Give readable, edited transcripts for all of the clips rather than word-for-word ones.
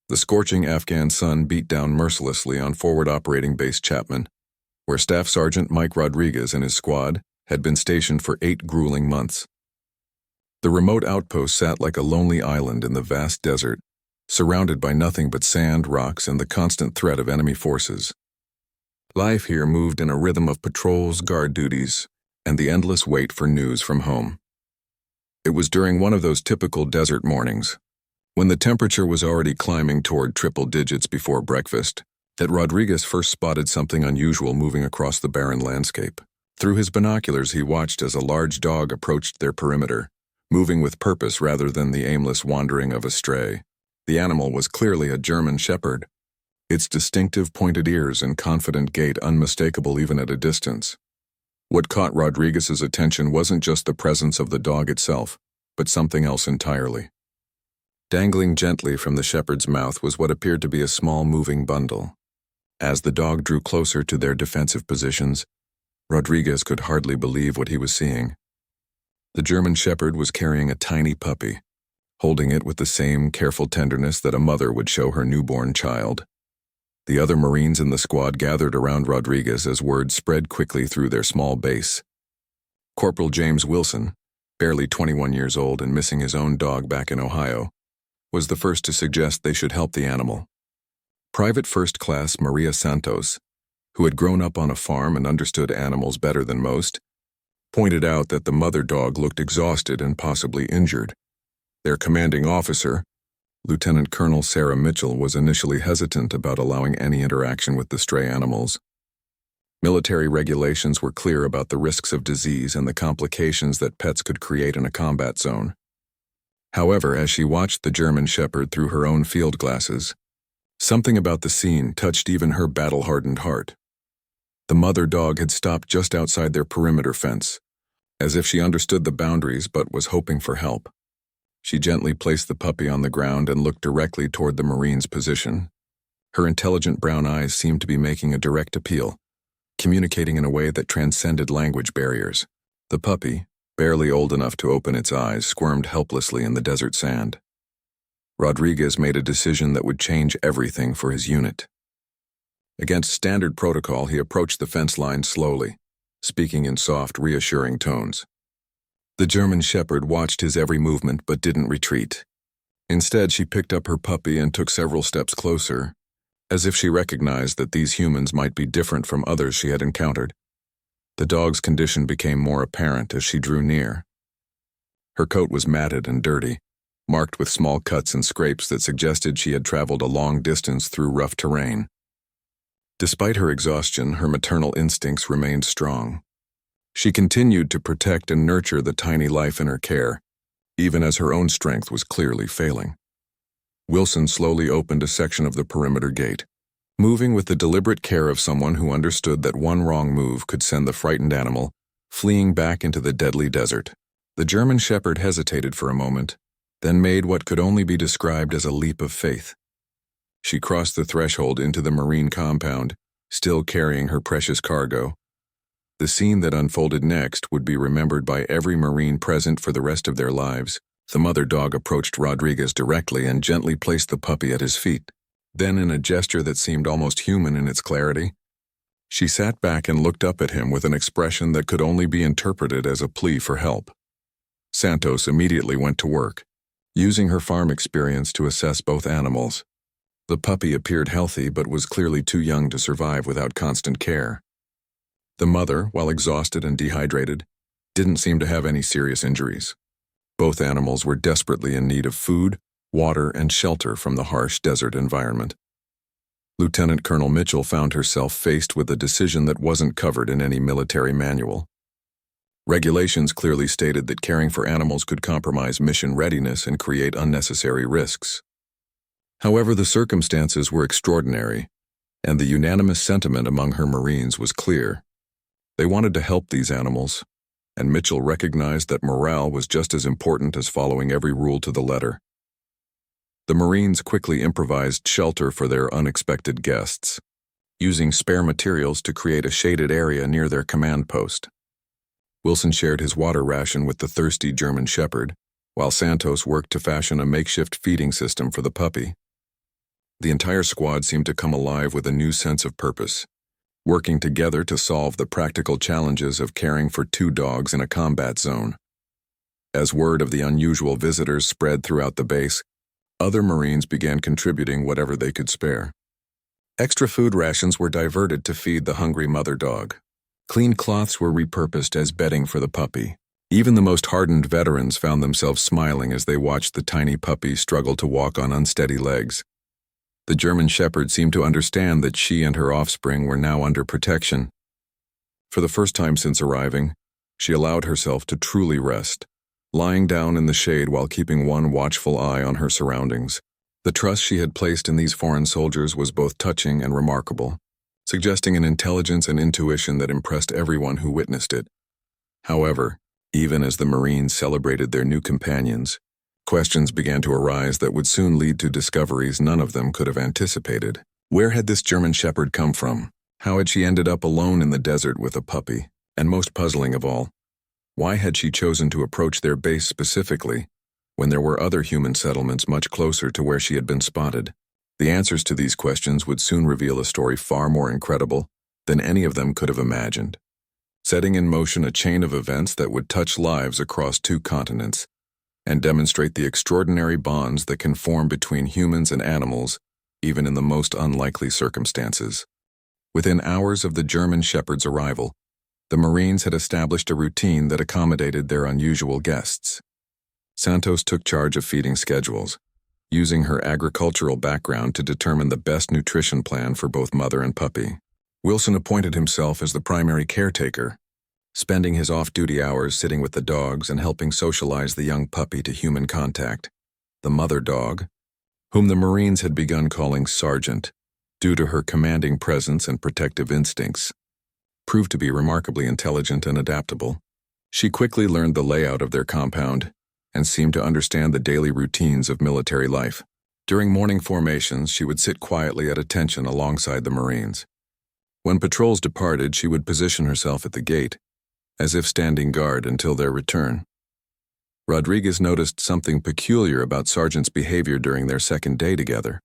The scorching Afghan sun beat down mercilessly on Forward Operating Base Chapman, where Staff Sergeant Mike Rodriguez and his squad had been stationed for 8 grueling months. The remote outpost sat like a lonely island in the vast desert, surrounded by nothing but sand, rocks, and the constant threat of enemy forces. Life here moved in a rhythm of patrols, guard duties, and the endless wait for news from home. It was during one of those typical desert mornings, when the temperature was already climbing toward triple digits before breakfast, that Rodriguez first spotted something unusual moving across the barren landscape. Through his binoculars, he watched as a large dog approached their perimeter, moving with purpose rather than the aimless wandering of a stray. The animal was clearly a German shepherd, its distinctive pointed ears and confident gait unmistakable even at a distance. What caught Rodriguez's attention wasn't just the presence of the dog itself, but something else entirely. Dangling gently from the shepherd's mouth was what appeared to be a small moving bundle. As the dog drew closer to their defensive positions, Rodriguez could hardly believe what he was seeing. The German shepherd was carrying a tiny puppy, holding it with the same careful tenderness that a mother would show her newborn child. The other Marines in the squad gathered around Rodriguez as word spread quickly through their small base. Corporal James Wilson, barely 21 years old and missing his own dog back in Ohio, was the first to suggest they should help the animal. Private First Class Maria Santos, who had grown up on a farm and understood animals better than most, pointed out that the mother dog looked exhausted and possibly injured. Their commanding officer, Lieutenant Colonel Sarah Mitchell, was initially hesitant about allowing any interaction with the stray animals. Military regulations were clear about the risks of disease and the complications that pets could create in a combat zone. However, as she watched the German shepherd through her own field glasses, something about the scene touched even her battle-hardened heart. The mother dog had stopped just outside their perimeter fence, as if she understood the boundaries but was hoping for help. She gently placed the puppy on the ground and looked directly toward the Marine's position. Her intelligent brown eyes seemed to be making a direct appeal, communicating in a way that transcended language barriers. The puppy, barely old enough to open its eyes, squirmed helplessly in the desert sand. Rodriguez made a decision that would change everything for his unit. Against standard protocol, he approached the fence line slowly, speaking in soft, reassuring tones. The German shepherd watched his every movement but didn't retreat. Instead, she picked up her puppy and took several steps closer, as if she recognized that these humans might be different from others she had encountered. The dog's condition became more apparent as she drew near. Her coat was matted and dirty, marked with small cuts and scrapes that suggested she had traveled a long distance through rough terrain. Despite her exhaustion, her maternal instincts remained strong. She continued to protect and nurture the tiny life in her care, even as her own strength was clearly failing. Wilson slowly opened a section of the perimeter gate, moving with the deliberate care of someone who understood that one wrong move could send the frightened animal fleeing back into the deadly desert. The German shepherd hesitated for a moment, then made what could only be described as a leap of faith. She crossed the threshold into the Marine compound, still carrying her precious cargo. The scene that unfolded next would be remembered by every Marine present for the rest of their lives. The mother dog approached Rodriguez directly and gently placed the puppy at his feet. Then, in a gesture that seemed almost human in its clarity, she sat back and looked up at him with an expression that could only be interpreted as a plea for help. Santos immediately went to work, using her farm experience to assess both animals. The puppy appeared healthy but was clearly too young to survive without constant care. The mother, while exhausted and dehydrated, didn't seem to have any serious injuries. Both animals were desperately in need of food, water, and shelter from the harsh desert environment. Lieutenant Colonel Mitchell found herself faced with a decision that wasn't covered in any military manual. Regulations clearly stated that caring for animals could compromise mission readiness and create unnecessary risks. However, the circumstances were extraordinary, and the unanimous sentiment among her Marines was clear. They wanted to help these animals, and Mitchell recognized that morale was just as important as following every rule to the letter. The Marines quickly improvised shelter for their unexpected guests, using spare materials to create a shaded area near their command post. Wilson shared his water ration with the thirsty German shepherd, while Santos worked to fashion a makeshift feeding system for the puppy. The entire squad seemed to come alive with a new sense of purpose, working together to solve the practical challenges of caring for two dogs in a combat zone. As word of the unusual visitors spread throughout the base, other Marines began contributing whatever they could spare. Extra food rations were diverted to feed the hungry mother dog. Clean cloths were repurposed as bedding for the puppy. Even the most hardened veterans found themselves smiling as they watched the tiny puppy struggle to walk on unsteady legs. The German Shepherd seemed to understand that she and her offspring were now under protection. For the first time since arriving, she allowed herself to truly rest, lying down in the shade while keeping one watchful eye on her surroundings. The trust she had placed in these foreign soldiers was both touching and remarkable, suggesting an intelligence and intuition that impressed everyone who witnessed it. However, even as the Marines celebrated their new companions, questions began to arise that would soon lead to discoveries none of them could have anticipated. Where had this German Shepherd come from? How had she ended up alone in the desert with a puppy? And most puzzling of all, why had she chosen to approach their base specifically, when there were other human settlements much closer to where she had been spotted? The answers to these questions would soon reveal a story far more incredible than any of them could have imagined, setting in motion a chain of events that would touch lives across two continents and demonstrate the extraordinary bonds that can form between humans and animals, even in the most unlikely circumstances. Within hours of the German Shepherd's arrival, the Marines had established a routine that accommodated their unusual guests. Santos took charge of feeding schedules, using her agricultural background to determine the best nutrition plan for both mother and puppy. Wilson appointed himself as the primary caretaker, spending his off-duty hours sitting with the dogs and helping socialize the young puppy to human contact. The mother dog, whom the Marines had begun calling Sergeant, due to her commanding presence and protective instincts, proved to be remarkably intelligent and adaptable. She quickly learned the layout of their compound and seemed to understand the daily routines of military life. During morning formations, she would sit quietly at attention alongside the Marines. When patrols departed, she would position herself at the gate, as if standing guard until their return. Rodriguez noticed something peculiar about Sergeant's behavior during their second day together.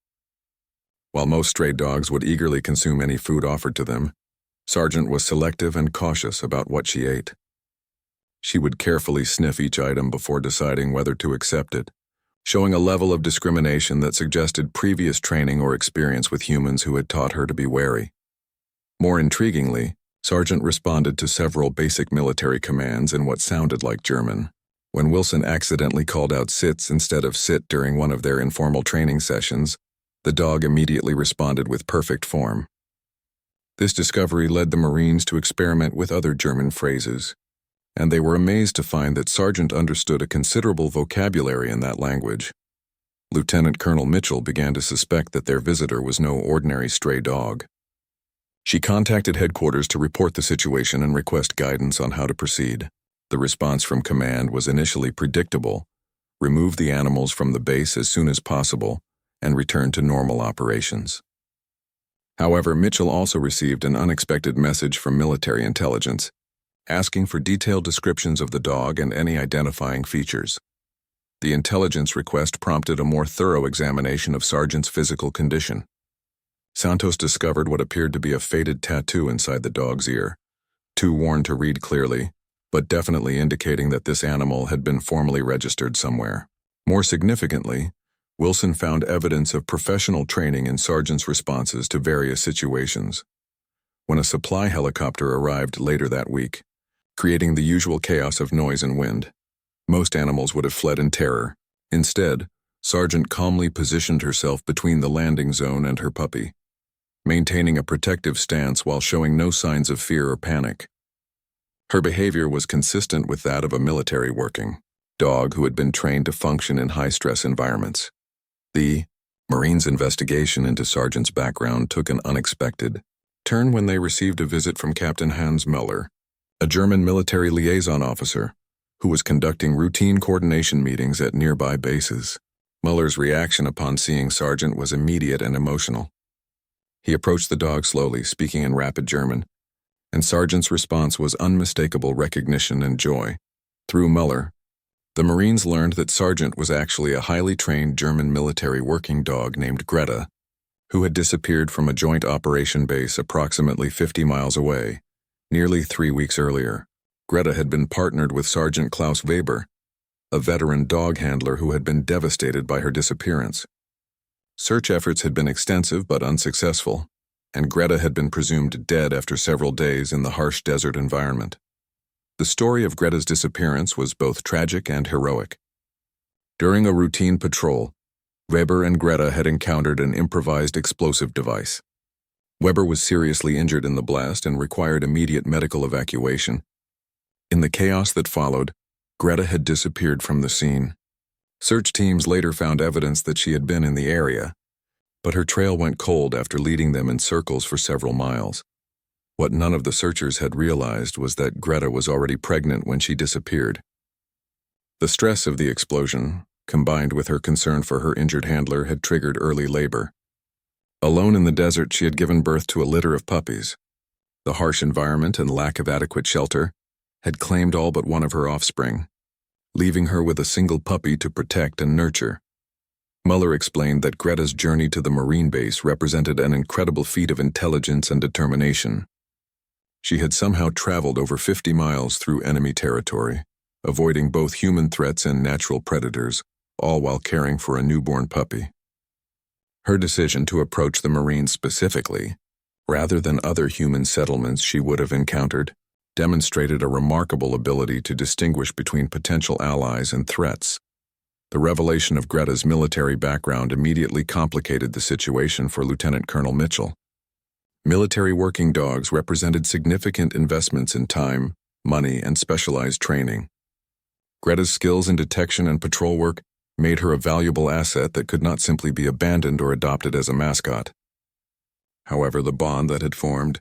While most stray dogs would eagerly consume any food offered to them, Sergeant was selective and cautious about what she ate. She would carefully sniff each item before deciding whether to accept it, showing a level of discrimination that suggested previous training or experience with humans who had taught her to be wary. More intriguingly, Sergeant responded to several basic military commands in what sounded like German. When Wilson accidentally called out sits instead of sit during one of their informal training sessions, the dog immediately responded with perfect form. This discovery led the Marines to experiment with other German phrases, and they were amazed to find that Sergeant understood a considerable vocabulary in that language. Lieutenant Colonel Mitchell began to suspect that their visitor was no ordinary stray dog. She contacted headquarters to report the situation and request guidance on how to proceed. The response from command was initially predictable: remove the animals from the base as soon as possible and return to normal operations. However, Mitchell also received an unexpected message from military intelligence, asking for detailed descriptions of the dog and any identifying features. The intelligence request prompted a more thorough examination of Sergeant's physical condition. Santos discovered what appeared to be a faded tattoo inside the dog's ear, too worn to read clearly, but definitely indicating that this animal had been formally registered somewhere. More significantly, Wilson found evidence of professional training in Sergeant's responses to various situations. When a supply helicopter arrived later that week, creating the usual chaos of noise and wind, most animals would have fled in terror. Instead, Sergeant calmly positioned herself between the landing zone and her puppy, maintaining a protective stance while showing no signs of fear or panic. Her behavior was consistent with that of a military working dog who had been trained to function in high-stress environments. The Marines' investigation into Sergeant's background took an unexpected turn when they received a visit from Captain Hans Müller, a German military liaison officer who was conducting routine coordination meetings at nearby bases. Müller's reaction upon seeing Sergeant was immediate and emotional. He approached the dog slowly, speaking in rapid German, and Sergeant's response was unmistakable recognition and joy. Through Müller, the Marines learned that Sergeant was actually a highly trained German military working dog named Greta, who had disappeared from a joint operation base approximately 50 miles away, nearly 3 weeks earlier. Greta had been partnered with Sergeant Klaus Weber, a veteran dog handler who had been devastated by her disappearance. Search efforts had been extensive but unsuccessful, and Greta had been presumed dead after several days in the harsh desert environment. The story of Greta's disappearance was both tragic and heroic. During a routine patrol, Weber and Greta had encountered an improvised explosive device. Weber was seriously injured in the blast and required immediate medical evacuation. In the chaos that followed, Greta had disappeared from the scene. Search teams later found evidence that she had been in the area, but her trail went cold after leading them in circles for several miles. What none of the searchers had realized was that Greta was already pregnant when she disappeared. The stress of the explosion, combined with her concern for her injured handler, had triggered early labor. Alone in the desert, she had given birth to a litter of puppies. The harsh environment and lack of adequate shelter had claimed all but one of her offspring, leaving her with a single puppy to protect and nurture. Mueller explained that Greta's journey to the Marine base represented an incredible feat of intelligence and determination. She had somehow traveled over 50 miles through enemy territory, avoiding both human threats and natural predators, all while caring for a newborn puppy. Her decision to approach the Marines specifically, rather than other human settlements she would have encountered, demonstrated a remarkable ability to distinguish between potential allies and threats. The revelation of Greta's military background immediately complicated the situation for Lieutenant Colonel Mitchell. Military working dogs represented significant investments in time, money, and specialized training. Greta's skills in detection and patrol work made her a valuable asset that could not simply be abandoned or adopted as a mascot. However, the bond that had formed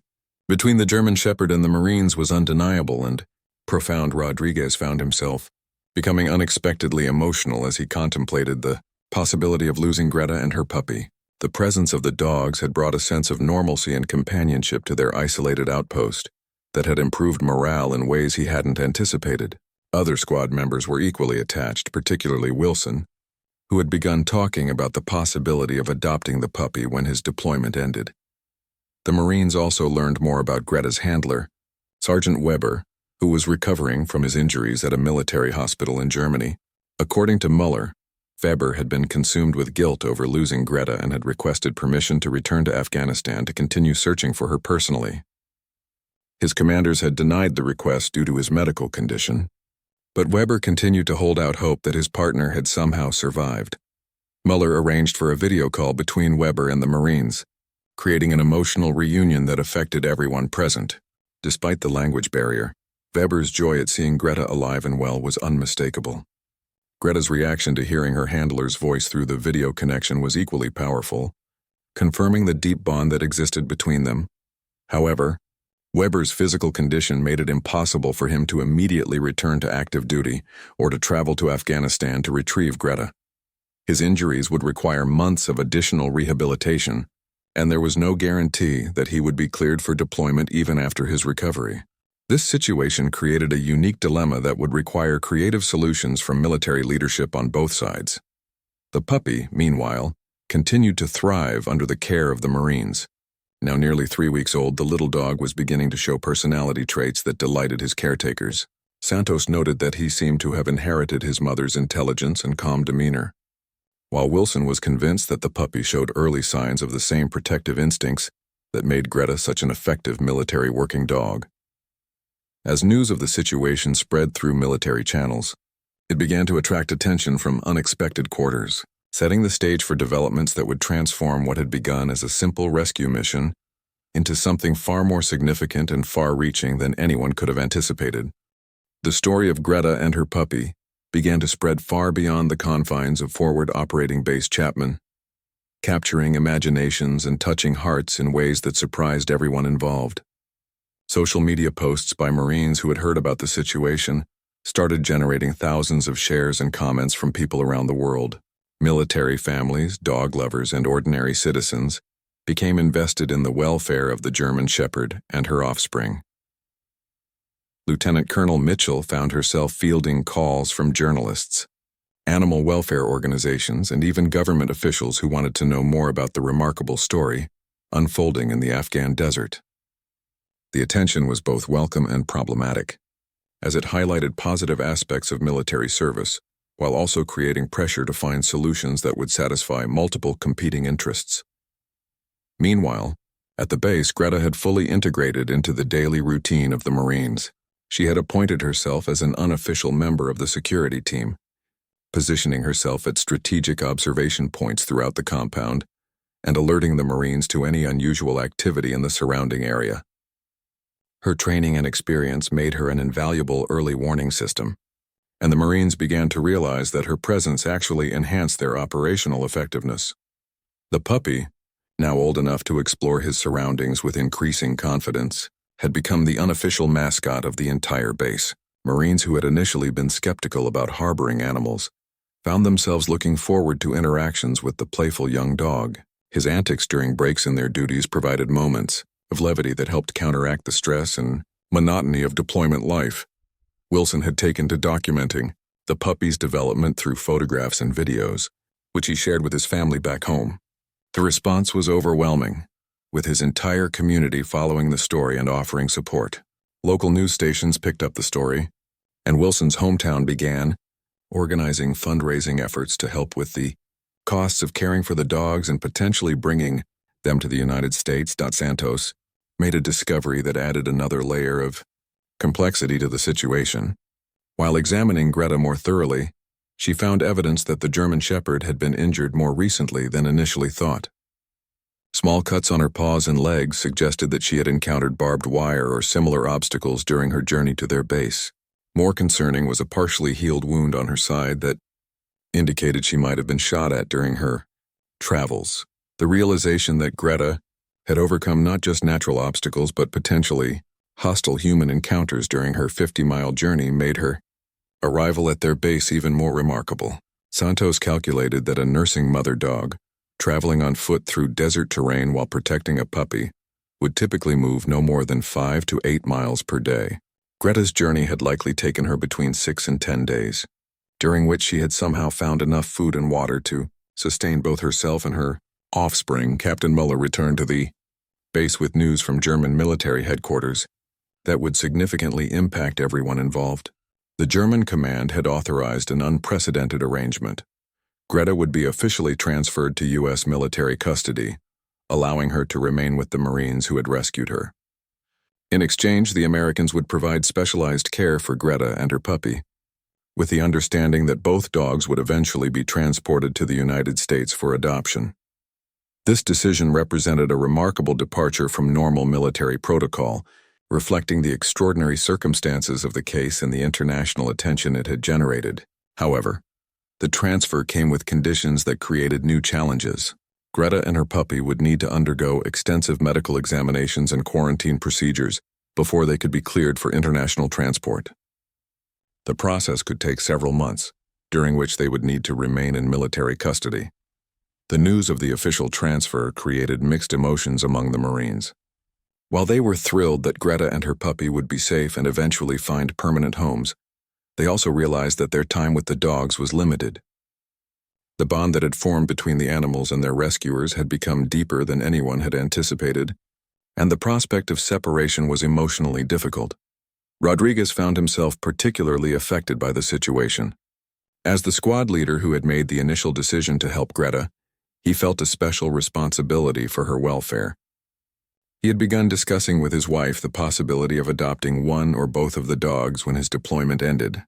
between the German Shepherd and the Marines was undeniable, and profound Rodriguez found himself becoming unexpectedly emotional as he contemplated the possibility of losing Greta and her puppy. The presence of the dogs had brought a sense of normalcy and companionship to their isolated outpost that had improved morale in ways he hadn't anticipated. Other squad members were equally attached, particularly Wilson, who had begun talking about the possibility of adopting the puppy when his deployment ended. The Marines also learned more about Greta's handler, Sergeant Weber, who was recovering from his injuries at a military hospital in Germany. According to Mueller, Weber had been consumed with guilt over losing Greta and had requested permission to return to Afghanistan to continue searching for her personally. His commanders had denied the request due to his medical condition, but Weber continued to hold out hope that his partner had somehow survived. Mueller arranged for a video call between Weber and the Marines, creating an emotional reunion that affected everyone present. Despite the language barrier, Weber's joy at seeing Greta alive and well was unmistakable. Greta's reaction to hearing her handler's voice through the video connection was equally powerful, confirming the deep bond that existed between them. However, Weber's physical condition made it impossible for him to immediately return to active duty or to travel to Afghanistan to retrieve Greta. His injuries would require months of additional rehabilitation, and there was no guarantee that he would be cleared for deployment even after his recovery. This situation created a unique dilemma that would require creative solutions from military leadership on both sides. The puppy, meanwhile, continued to thrive under the care of the Marines. Now nearly 3 weeks old, the little dog was beginning to show personality traits that delighted his caretakers. Santos noted that he seemed to have inherited his mother's intelligence and calm demeanor, while Wilson was convinced that the puppy showed early signs of the same protective instincts that made Greta such an effective military working dog. As news of the situation spread through military channels, it began to attract attention from unexpected quarters, setting the stage for developments that would transform what had begun as a simple rescue mission into something far more significant and far-reaching than anyone could have anticipated. The story of Greta and her puppy began to spread far beyond the confines of Forward Operating Base Chapman, capturing imaginations and touching hearts in ways that surprised everyone involved. Social media posts by Marines who had heard about the situation started generating thousands of shares and comments from people around the world. Military families, dog lovers, and ordinary citizens became invested in the welfare of the German Shepherd and her offspring. Lieutenant Colonel Mitchell found herself fielding calls from journalists, animal welfare organizations, and even government officials who wanted to know more about the remarkable story unfolding in the Afghan desert. The attention was both welcome and problematic, as it highlighted positive aspects of military service, while also creating pressure to find solutions that would satisfy multiple competing interests. Meanwhile, at the base, Greta had fully integrated into the daily routine of the Marines. She had appointed herself as an unofficial member of the security team, positioning herself at strategic observation points throughout the compound and alerting the Marines to any unusual activity in the surrounding area. Her training and experience made her an invaluable early warning system, and the Marines began to realize that her presence actually enhanced their operational effectiveness. The puppy, now old enough to explore his surroundings with increasing confidence, had become the unofficial mascot of the entire base. Marines who had initially been skeptical about harboring animals found themselves looking forward to interactions with the playful young dog. His antics during breaks in their duties provided moments of levity that helped counteract the stress and monotony of deployment life. Wilson had taken to documenting the puppy's development through photographs and videos, which he shared with his family back home. The response was overwhelming, with his entire community following the story and offering support. Local news stations picked up the story, and Wilson's hometown began organizing fundraising efforts to help with the costs of caring for the dogs and potentially bringing them to the United States. Santos made a discovery that added another layer of complexity to the situation. While examining Greta more thoroughly, she found evidence that the German Shepherd had been injured more recently than initially thought. Small cuts on her paws and legs suggested that she had encountered barbed wire or similar obstacles during her journey to their base. More concerning was a partially healed wound on her side that indicated she might have been shot at during her travels. The realization that Greta had overcome not just natural obstacles but potentially hostile human encounters during her 50-mile journey made her arrival at their base even more remarkable. Santos calculated that a nursing mother dog, traveling on foot through desert terrain while protecting a puppy, would typically move no more than 5 to 8 miles per day. Greta's journey had likely taken her between 6 and 10 days, during which she had somehow found enough food and water to sustain both herself and her offspring. Captain Muller returned to the base with news from German military headquarters that would significantly impact everyone involved. The German command had authorized an unprecedented arrangement. Greta would be officially transferred to U.S. military custody, allowing her to remain with the Marines who had rescued her. In exchange, the Americans would provide specialized care for Greta and her puppy, with the understanding that both dogs would eventually be transported to the United States for adoption. This decision represented a remarkable departure from normal military protocol, reflecting the extraordinary circumstances of the case and the international attention it had generated. However, the transfer came with conditions that created new challenges. Greta and her puppy would need to undergo extensive medical examinations and quarantine procedures before they could be cleared for international transport. The process could take several months, during which they would need to remain in military custody. The news of the official transfer created mixed emotions among the Marines. While they were thrilled that Greta and her puppy would be safe and eventually find permanent homes, they also realized that their time with the dogs was limited. The bond that had formed between the animals and their rescuers had become deeper than anyone had anticipated, and the prospect of separation was emotionally difficult. Rodriguez found himself particularly affected by the situation. As the squad leader who had made the initial decision to help Greta, he felt a special responsibility for her welfare. He had begun discussing with his wife the possibility of adopting one or both of the dogs when his deployment ended.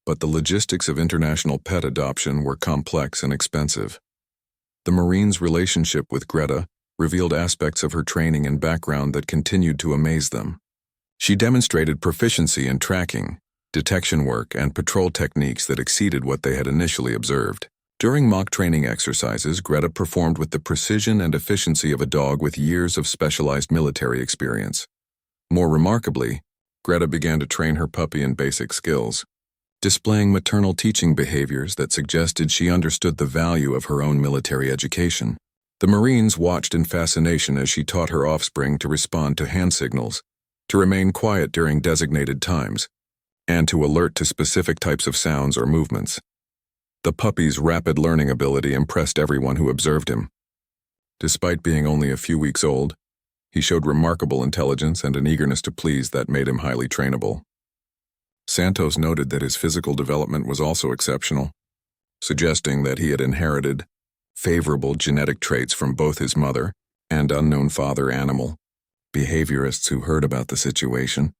But the logistics of international pet adoption were complex and expensive. The Marines' relationship with Greta revealed aspects of her training and background that continued to amaze them. She demonstrated proficiency in tracking, detection work, and patrol techniques that exceeded what they had initially observed. During mock training exercises, Greta performed with the precision and efficiency of a dog with years of specialized military experience. More remarkably, Greta began to train her puppy in basic skills, displaying maternal teaching behaviors that suggested she understood the value of her own military education. The Marines watched in fascination as she taught her offspring to respond to hand signals, to remain quiet during designated times, and to alert to specific types of sounds or movements. The puppy's rapid learning ability impressed everyone who observed him. Despite being only a few weeks old, he showed remarkable intelligence and an eagerness to please that made him highly trainable. Santos noted that his physical development was also exceptional, suggesting that he had inherited favorable genetic traits from both his mother and unknown father animal. Behaviorists who heard about the situation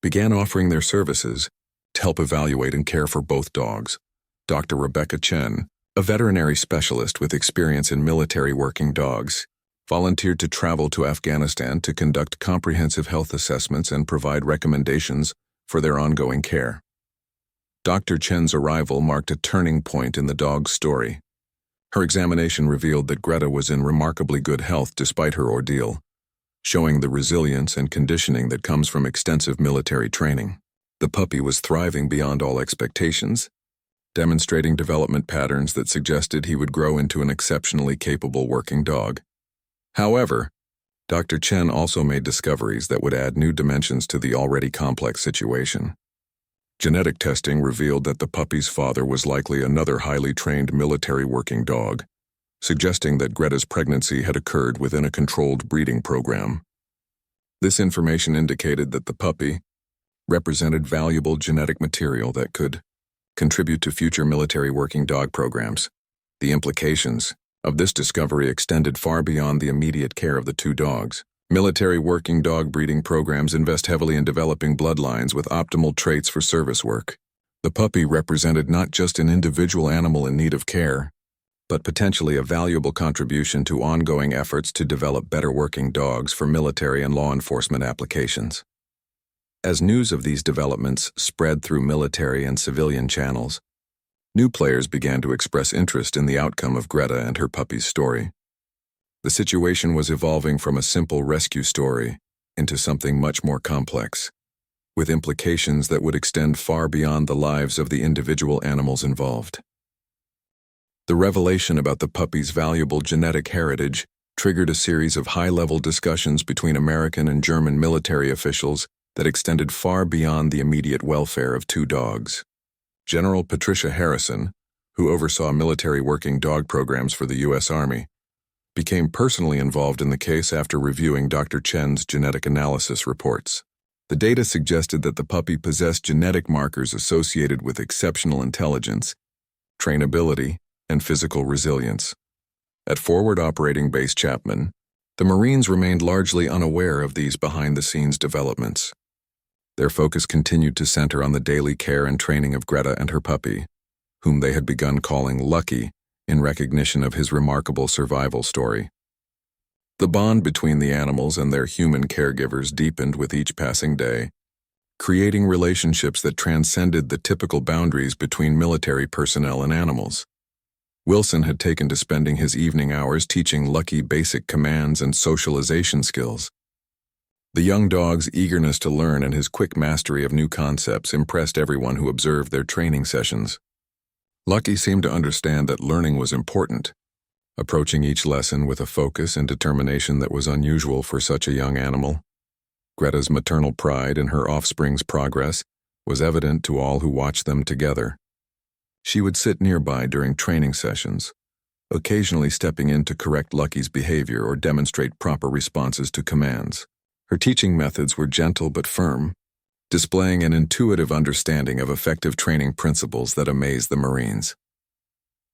began offering their services to help evaluate and care for both dogs. Dr. Rebecca Chen, a veterinary specialist with experience in military working dogs, volunteered to travel to Afghanistan to conduct comprehensive health assessments and provide recommendations for their ongoing care. Dr. Chen's arrival marked a turning point in the dog's story. Her examination revealed that Greta was in remarkably good health despite her ordeal, showing the resilience and conditioning that comes from extensive military training. The puppy was thriving beyond all expectations, demonstrating development patterns that suggested he would grow into an exceptionally capable working dog. However, Dr. Chen also made discoveries that would add new dimensions to the already complex situation. Genetic testing revealed that the puppy's father was likely another highly trained military working dog, suggesting that Greta's pregnancy had occurred within a controlled breeding program. This information indicated that the puppy represented valuable genetic material that could contribute to future military working dog programs. The implications of this discovery extended far beyond the immediate care of the two dogs. Military working dog breeding programs invest heavily in developing bloodlines with optimal traits for service work. The puppy represented not just an individual animal in need of care, but potentially a valuable contribution to ongoing efforts to develop better working dogs for military and law enforcement applications. As news of these developments spread through military and civilian channels, new players began to express interest in the outcome of Greta and her puppy's story. The situation was evolving from a simple rescue story into something much more complex, with implications that would extend far beyond the lives of the individual animals involved. The revelation about the puppy's valuable genetic heritage triggered a series of high-level discussions between American and German military officials that extended far beyond the immediate welfare of two dogs. General Patricia Harrison, who oversaw military working dog programs for the U.S. Army, became personally involved in the case after reviewing Dr. Chen's genetic analysis reports. The data suggested that the puppy possessed genetic markers associated with exceptional intelligence, trainability, and physical resilience. At Forward Operating Base Chapman, the Marines remained largely unaware of these behind-the-scenes developments. Their focus continued to center on the daily care and training of Greta and her puppy, whom they had begun calling Lucky in recognition of his remarkable survival story. The bond between the animals and their human caregivers deepened with each passing day, creating relationships that transcended the typical boundaries between military personnel and animals. Wilson had taken to spending his evening hours teaching Lucky basic commands and socialization skills. The young dog's eagerness to learn and his quick mastery of new concepts impressed everyone who observed their training sessions. Lucky seemed to understand that learning was important, approaching each lesson with a focus and determination that was unusual for such a young animal. Greta's maternal pride in her offspring's progress was evident to all who watched them together. She would sit nearby during training sessions, occasionally stepping in to correct Lucky's behavior or demonstrate proper responses to commands. Her teaching methods were gentle but firm, displaying an intuitive understanding of effective training principles that amazed the Marines.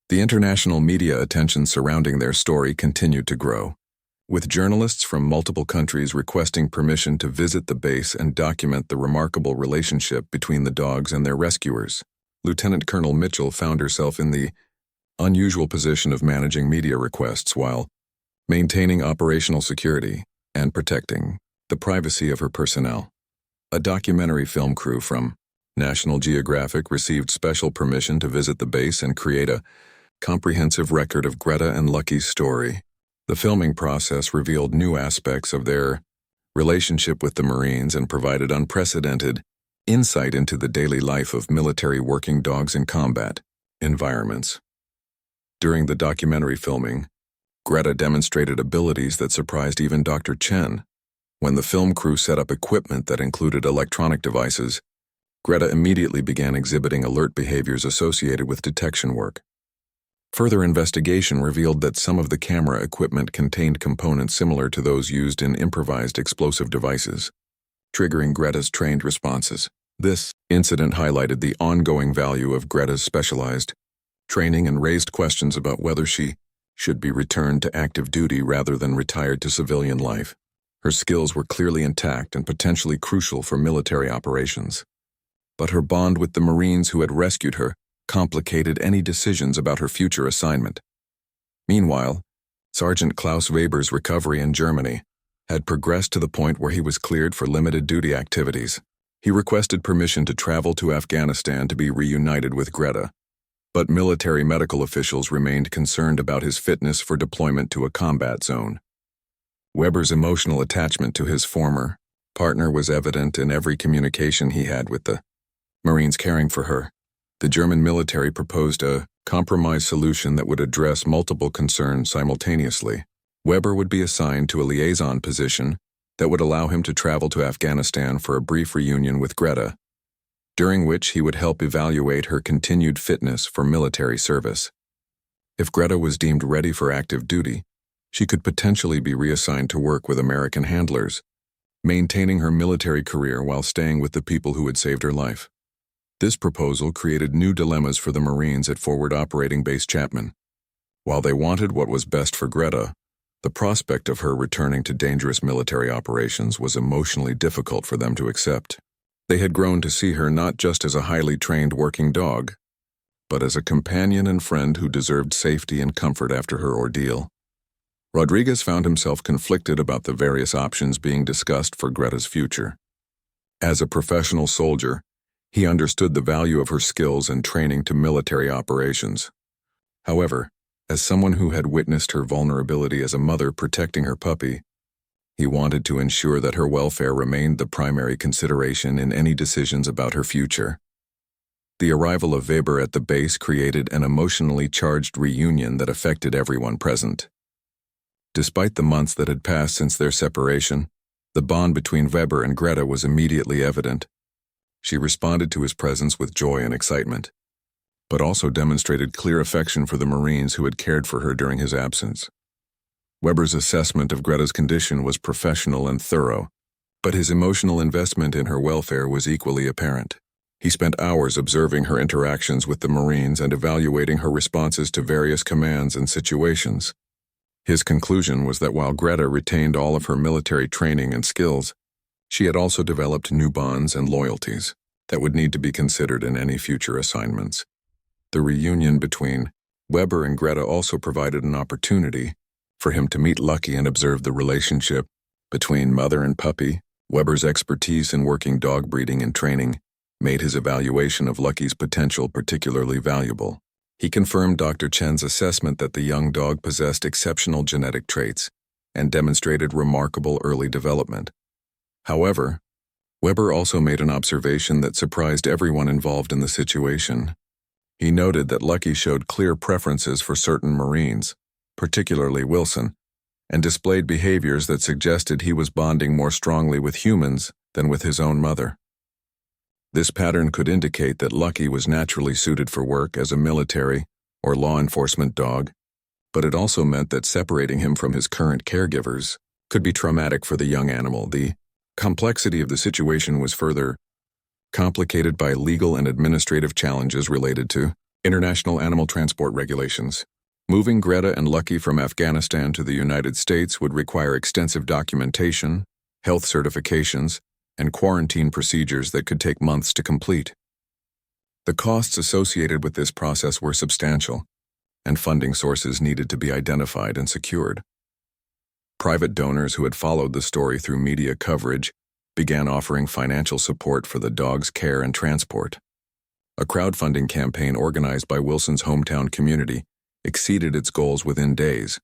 The international media attention surrounding their story continued to grow, with journalists from multiple countries requesting permission to visit the base and document the remarkable relationship between the dogs and their rescuers. Lieutenant Colonel Mitchell found herself in the unusual position of managing media requests while maintaining operational security and protecting the privacy of her personnel. A documentary film crew from National Geographic received special permission to visit the base and create a comprehensive record of Greta and Lucky's story. The filming process revealed new aspects of their relationship with the Marines and provided unprecedented insight into the daily life of military working dogs in combat environments. During the documentary filming, Greta demonstrated abilities that surprised even Dr. Chen. When the film crew set up equipment that included electronic devices, Greta immediately began exhibiting alert behaviors associated with detection work. Further investigation revealed that some of the camera equipment contained components similar to those used in improvised explosive devices, triggering Greta's trained responses. This incident highlighted the ongoing value of Greta's specialized training and raised questions about whether she should be returned to active duty rather than retired to civilian life. Her skills were clearly intact and potentially crucial for military operations. But her bond with the Marines who had rescued her complicated any decisions about her future assignment. Meanwhile, Sergeant Klaus Weber's recovery in Germany had progressed to the point where he was cleared for limited duty activities. He requested permission to travel to Afghanistan to be reunited with Greta, but military medical officials remained concerned about his fitness for deployment to a combat zone. Weber's emotional attachment to his former partner was evident in every communication he had with the Marines caring for her. The German military proposed a compromise solution that would address multiple concerns simultaneously. Weber would be assigned to a liaison position that would allow him to travel to Afghanistan for a brief reunion with Greta, during which he would help evaluate her continued fitness for military service. If Greta was deemed ready for active duty, she could potentially be reassigned to work with American handlers, maintaining her military career while staying with the people who had saved her life. This proposal created new dilemmas for the Marines at Forward Operating Base Chapman. While they wanted what was best for Greta, the prospect of her returning to dangerous military operations was emotionally difficult for them to accept. They had grown to see her not just as a highly trained working dog, but as a companion and friend who deserved safety and comfort after her ordeal. Rodriguez found himself conflicted about the various options being discussed for Greta's future. As a professional soldier, he understood the value of her skills and training to military operations. However, as someone who had witnessed her vulnerability as a mother protecting her puppy, he wanted to ensure that her welfare remained the primary consideration in any decisions about her future. The arrival of Weber at the base created an emotionally charged reunion that affected everyone present. Despite the months that had passed since their separation, the bond between Weber and Greta was immediately evident. She responded to his presence with joy and excitement, but also demonstrated clear affection for the Marines who had cared for her during his absence. Weber's assessment of Greta's condition was professional and thorough, but his emotional investment in her welfare was equally apparent. He spent hours observing her interactions with the Marines and evaluating her responses to various commands and situations. His conclusion was that while Greta retained all of her military training and skills, she had also developed new bonds and loyalties that would need to be considered in any future assignments. The reunion between Weber and Greta also provided an opportunity for him to meet Lucky and observe the relationship between mother and puppy. Weber's expertise in working dog breeding and training made his evaluation of Lucky's potential particularly valuable. He confirmed Dr. Chen's assessment that the young dog possessed exceptional genetic traits and demonstrated remarkable early development. However, Weber also made an observation that surprised everyone involved in the situation. He noted that Lucky showed clear preferences for certain Marines, particularly Wilson, and displayed behaviors that suggested he was bonding more strongly with humans than with his own mother. This pattern could indicate that Lucky was naturally suited for work as a military or law enforcement dog, but it also meant that separating him from his current caregivers could be traumatic for the young animal. The complexity of the situation was further complicated by legal and administrative challenges related to international animal transport regulations. Moving Greta and Lucky from Afghanistan to the United States would require extensive documentation, health certifications, and quarantine procedures that could take months to complete. The costs associated with this process were substantial, and funding sources needed to be identified and secured. Private donors who had followed the story through media coverage began offering financial support for the dog's care and transport. A crowdfunding campaign organized by Wilson's hometown community exceeded its goals within days,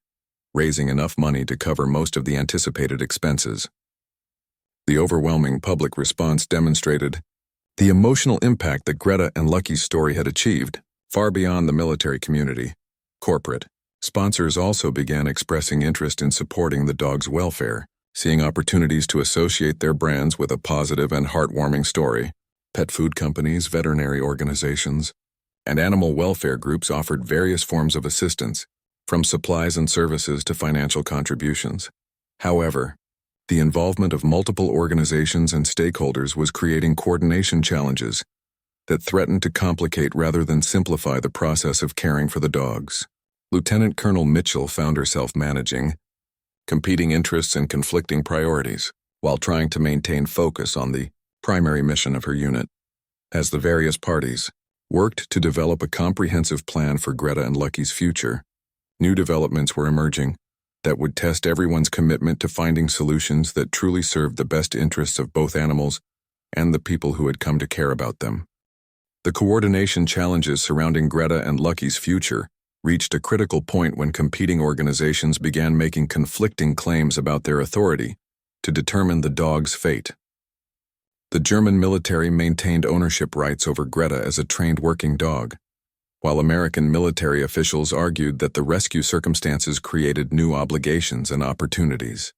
raising enough money to cover most of the anticipated expenses. The overwhelming public response demonstrated the emotional impact that Greta and Lucky's story had achieved, far beyond the military community. Corporate sponsors also began expressing interest in supporting the dog's welfare, seeing opportunities to associate their brands with a positive and heartwarming story. Pet food companies, veterinary organizations, and animal welfare groups offered various forms of assistance, from supplies and services to financial contributions. However, the involvement of multiple organizations and stakeholders was creating coordination challenges that threatened to complicate rather than simplify the process of caring for the dogs. Lieutenant Colonel Mitchell found herself managing competing interests and conflicting priorities while trying to maintain focus on the primary mission of her unit. As the various parties worked to develop a comprehensive plan for Greta and Lucky's future, new developments were emerging that would test everyone's commitment to finding solutions that truly served the best interests of both animals and the people who had come to care about them. The coordination challenges surrounding Greta and Lucky's future reached a critical point when competing organizations began making conflicting claims about their authority to determine the dog's fate. The German military maintained ownership rights over Greta as a trained working dog, while American military officials argued that the rescue circumstances created new obligations and opportunities.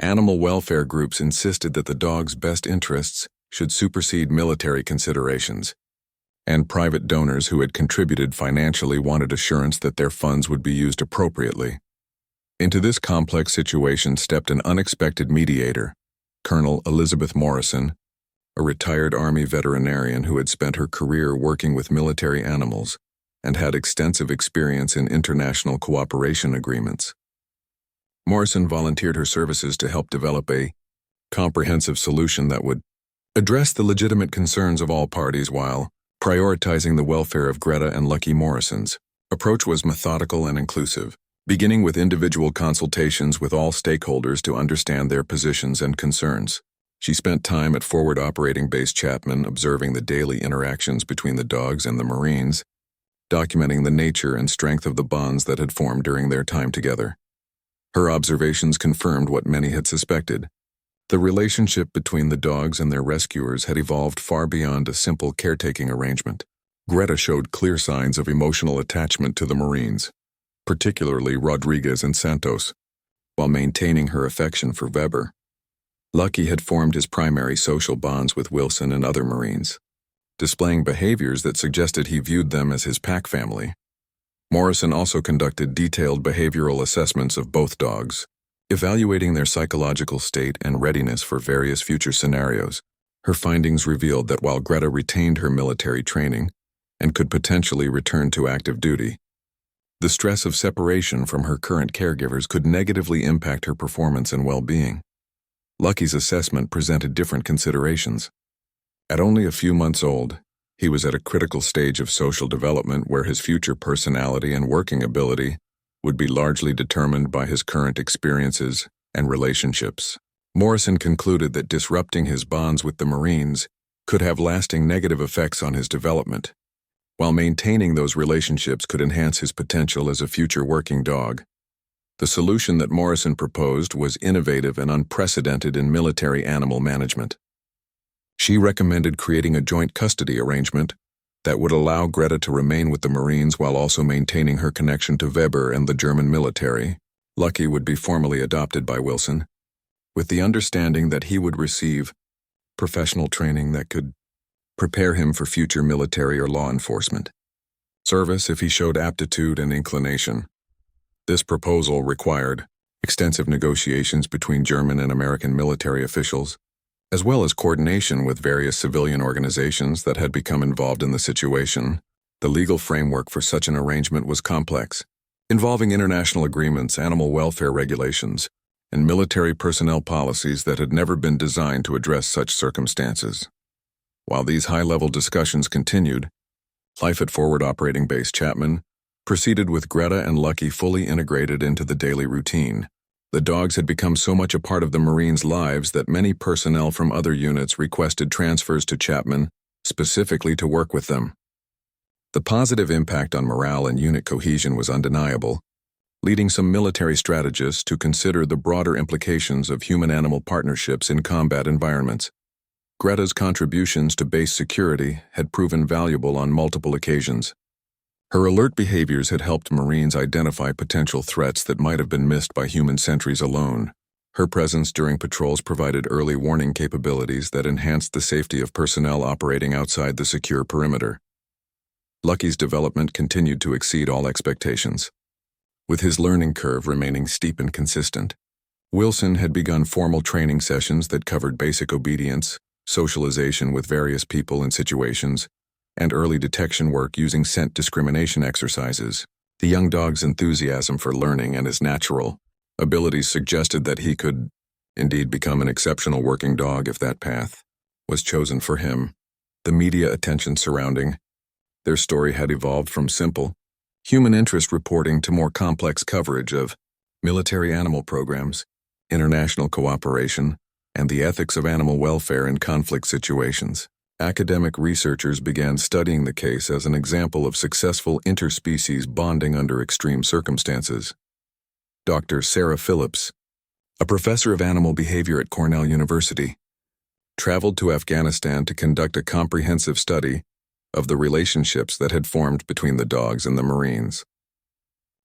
Animal welfare groups insisted that the dog's best interests should supersede military considerations, and private donors who had contributed financially wanted assurance that their funds would be used appropriately. Into this complex situation stepped an unexpected mediator, Colonel Elizabeth Morrison, a retired Army veterinarian who had spent her career working with military animals and had extensive experience in international cooperation agreements. Morrison volunteered her services to help develop a comprehensive solution that would address the legitimate concerns of all parties while prioritizing the welfare of Greta and Lucky. Morrison's approach was methodical and inclusive, beginning with individual consultations with all stakeholders to understand their positions and concerns. She spent time at Forward Operating Base Chapman observing the daily interactions between the dogs and the Marines, documenting the nature and strength of the bonds that had formed during their time together. Her observations confirmed what many had suspected. The relationship between the dogs and their rescuers had evolved far beyond a simple caretaking arrangement. Greta showed clear signs of emotional attachment to the Marines, particularly Rodriguez and Santos, while maintaining her affection for Weber. Lucky had formed his primary social bonds with Wilson and other Marines, displaying behaviors that suggested he viewed them as his pack family. Morrison also conducted detailed behavioral assessments of both dogs, evaluating their psychological state and readiness for various future scenarios. Her findings revealed that while Greta retained her military training and could potentially return to active duty, the stress of separation from her current caregivers could negatively impact her performance and well-being. Lucky's assessment presented different considerations. At only a few months old, he was at a critical stage of social development where his future personality and working ability would be largely determined by his current experiences and relationships. Morrison concluded that disrupting his bonds with the Marines could have lasting negative effects on his development, while maintaining those relationships could enhance his potential as a future working dog. The solution that Morrison proposed was innovative and unprecedented in military animal management. She recommended creating a joint custody arrangement that would allow Greta to remain with the Marines while also maintaining her connection to Weber and the German military. Lucky would be formally adopted by Wilson, with the understanding that he would receive professional training that could prepare him for future military or law enforcement service if he showed aptitude and inclination. This proposal required extensive negotiations between German and American military officials, as well as coordination with various civilian organizations that had become involved in the situation. The legal framework for such an arrangement was complex, involving international agreements, animal welfare regulations, and military personnel policies that had never been designed to address such circumstances. While these high-level discussions continued, life at Forward Operating Base Chapman proceeded with Greta and Lucky fully integrated into the daily routine. The dogs had become so much a part of the Marines' lives that many personnel from other units requested transfers to Chapman specifically to work with them. The positive impact on morale and unit cohesion was undeniable, leading some military strategists to consider the broader implications of human-animal partnerships in combat environments. Greta's contributions to base security had proven valuable on multiple occasions. Her alert behaviors had helped Marines identify potential threats that might have been missed by human sentries alone. Her presence during patrols provided early warning capabilities that enhanced the safety of personnel operating outside the secure perimeter. Lucky's development continued to exceed all expectations, with his learning curve remaining steep and consistent. Wilson had begun formal training sessions that covered basic obedience, socialization with various people and situations, and early detection work using scent discrimination exercises. The young dog's enthusiasm for learning and his natural abilities suggested that he could indeed become an exceptional working dog if that path was chosen for him. The media attention surrounding their story had evolved from simple human interest reporting to more complex coverage of military animal programs, international cooperation, and the ethics of animal welfare in conflict situations. Academic researchers began studying the case as an example of successful interspecies bonding under extreme circumstances. Dr. Sarah Phillips, a professor of animal behavior at Cornell University, traveled to Afghanistan to conduct a comprehensive study of the relationships that had formed between the dogs and the Marines.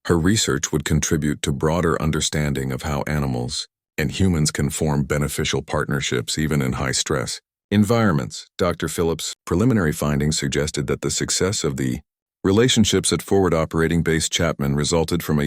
Her research would contribute to broader understanding of how animals and humans can form beneficial partnerships even in high-stress environments. Dr. Phillips' preliminary findings suggested that the success of the relationships at Forward Operating Base Chapman resulted from a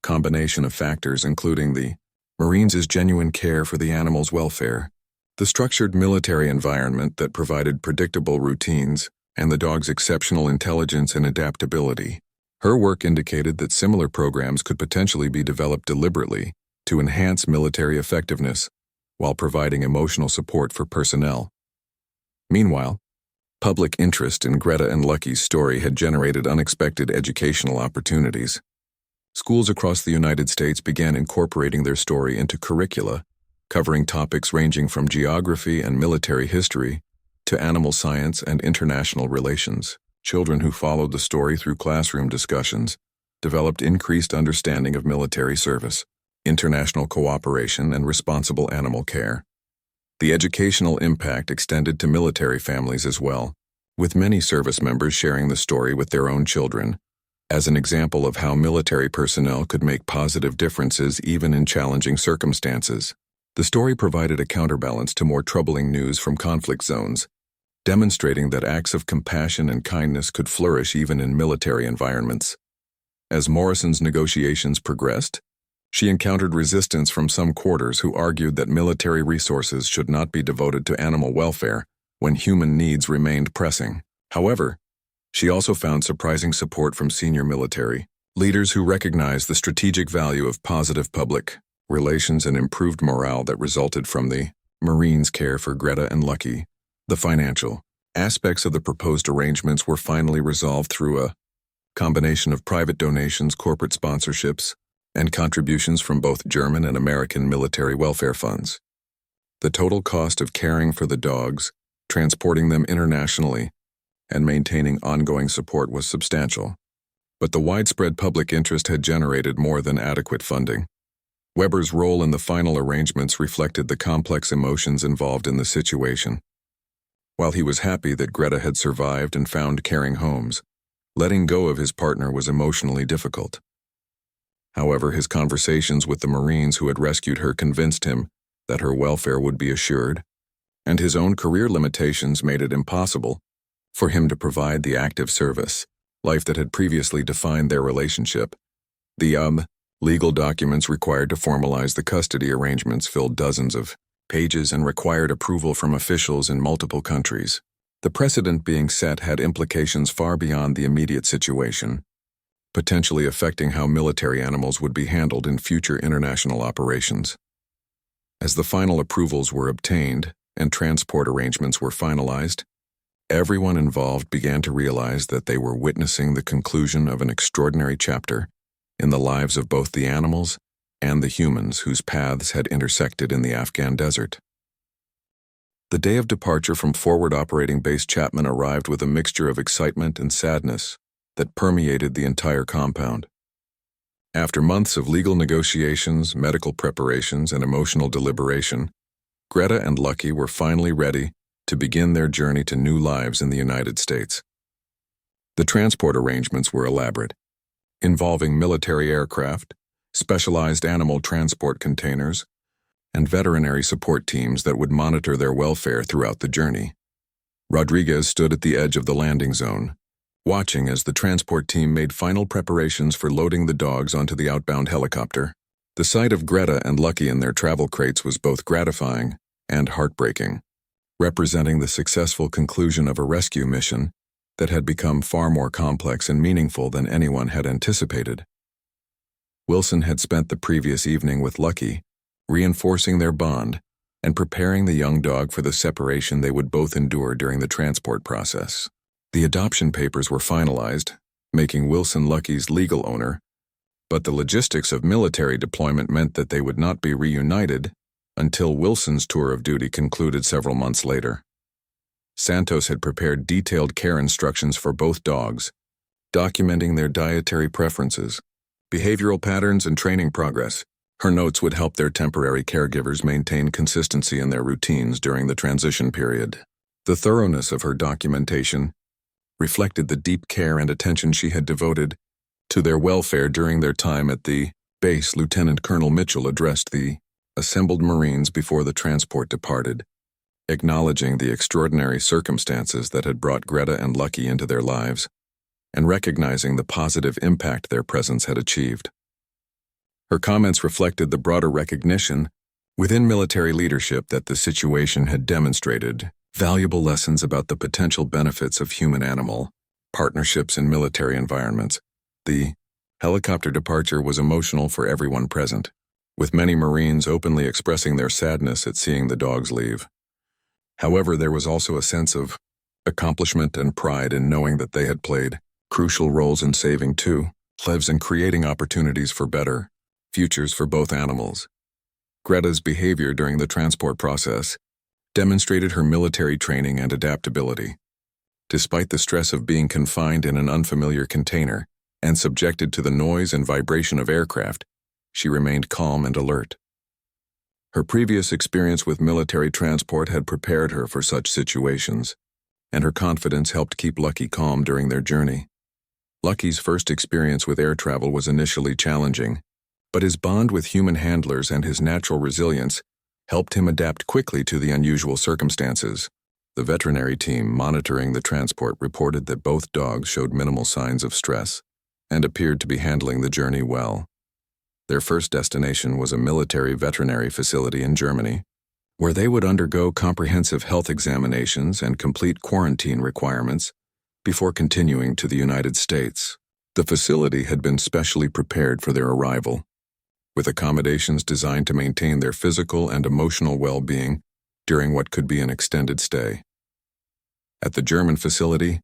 combination of factors, including the Marines' genuine care for the animal's welfare, the structured military environment that provided predictable routines, and the dog's exceptional intelligence and adaptability. Her work indicated that similar programs could potentially be developed deliberately to enhance military effectiveness while providing emotional support for personnel. Meanwhile, public interest in Greta and Lucky's story had generated unexpected educational opportunities. Schools across the United States began incorporating their story into curricula, covering topics ranging from geography and military history to animal science and international relations. Children who followed the story through classroom discussions developed increased understanding of military service, international cooperation, and responsible animal care. The educational impact extended to military families as well, with many service members sharing the story with their own children, as an example of how military personnel could make positive differences even in challenging circumstances. The story provided a counterbalance to more troubling news from conflict zones, demonstrating that acts of compassion and kindness could flourish even in military environments. As Morrison's negotiations progressed, she encountered resistance from some quarters who argued that military resources should not be devoted to animal welfare when human needs remained pressing. However, she also found surprising support from senior military leaders who recognized the strategic value of positive public relations and improved morale that resulted from the Marines' care for Greta and Lucky. The financial aspects of the proposed arrangements were finally resolved through a combination of private donations, corporate sponsorships, and contributions from both German and American military welfare funds. The total cost of caring for the dogs, transporting them internationally, and maintaining ongoing support was substantial, but the widespread public interest had generated more than adequate funding. Weber's role in the final arrangements reflected the complex emotions involved in the situation. While he was happy that Greta had survived and found caring homes, letting go of his partner was emotionally difficult. However, his conversations with the Marines who had rescued her convinced him that her welfare would be assured, and his own career limitations made it impossible for him to provide the active service life that had previously defined their relationship. The legal documents required to formalize the custody arrangements filled dozens of pages and required approval from officials in multiple countries. The precedent being set had implications far beyond the immediate situation, potentially affecting how military animals would be handled in future international operations. As the final approvals were obtained and transport arrangements were finalized, everyone involved began to realize that they were witnessing the conclusion of an extraordinary chapter in the lives of both the animals and the humans whose paths had intersected in the Afghan desert. The day of departure from Forward Operating Base Chapman arrived with a mixture of excitement and sadness that permeated the entire compound. After months of legal negotiations, medical preparations, and emotional deliberation, Greta and Lucky were finally ready to begin their journey to new lives in the United States. The transport arrangements were elaborate, involving military aircraft, specialized animal transport containers, and veterinary support teams that would monitor their welfare throughout the journey. Rodriguez stood at the edge of the landing zone, watching as the transport team made final preparations for loading the dogs onto the outbound helicopter. The sight of Greta and Lucky in their travel crates was both gratifying and heartbreaking, representing the successful conclusion of a rescue mission that had become far more complex and meaningful than anyone had anticipated. Wilson had spent the previous evening with Lucky, reinforcing their bond and preparing the young dog for the separation they would both endure during the transport process. The adoption papers were finalized, making Wilson Lucky's legal owner, but the logistics of military deployment meant that they would not be reunited until Wilson's tour of duty concluded several months later. Santos had prepared detailed care instructions for both dogs, documenting their dietary preferences, behavioral patterns, and training progress. Her notes would help their temporary caregivers maintain consistency in their routines during the transition period. The thoroughness of her documentation reflected the deep care and attention she had devoted to their welfare during their time at the base. Lieutenant Colonel Mitchell addressed the assembled Marines before the transport departed, acknowledging the extraordinary circumstances that had brought Greta and Lucky into their lives, and recognizing the positive impact their presence had achieved. Her comments reflected the broader recognition within military leadership that the situation had demonstrated valuable lessons about the potential benefits of human-animal partnerships in military environments. The helicopter departure was emotional for everyone present, with many Marines openly expressing their sadness at seeing the dogs leave. However, there was also a sense of accomplishment and pride in knowing that they had played crucial roles in saving two lives and creating opportunities for better futures for both animals. Greta's behavior during the transport process demonstrated her military training and adaptability. Despite the stress of being confined in an unfamiliar container and subjected to the noise and vibration of aircraft, she remained calm and alert. Her previous experience with military transport had prepared her for such situations, and her confidence helped keep Lucky calm during their journey. Lucky's first experience with air travel was initially challenging, but his bond with human handlers and his natural resilience helped him adapt quickly to the unusual circumstances. The veterinary team monitoring the transport reported that both dogs showed minimal signs of stress and appeared to be handling the journey well. Their first destination was a military veterinary facility in Germany, where they would undergo comprehensive health examinations and complete quarantine requirements before continuing to the United States. The facility had been specially prepared for their arrival, with accommodations designed to maintain their physical and emotional well-being during what could be an extended stay. At the German facility,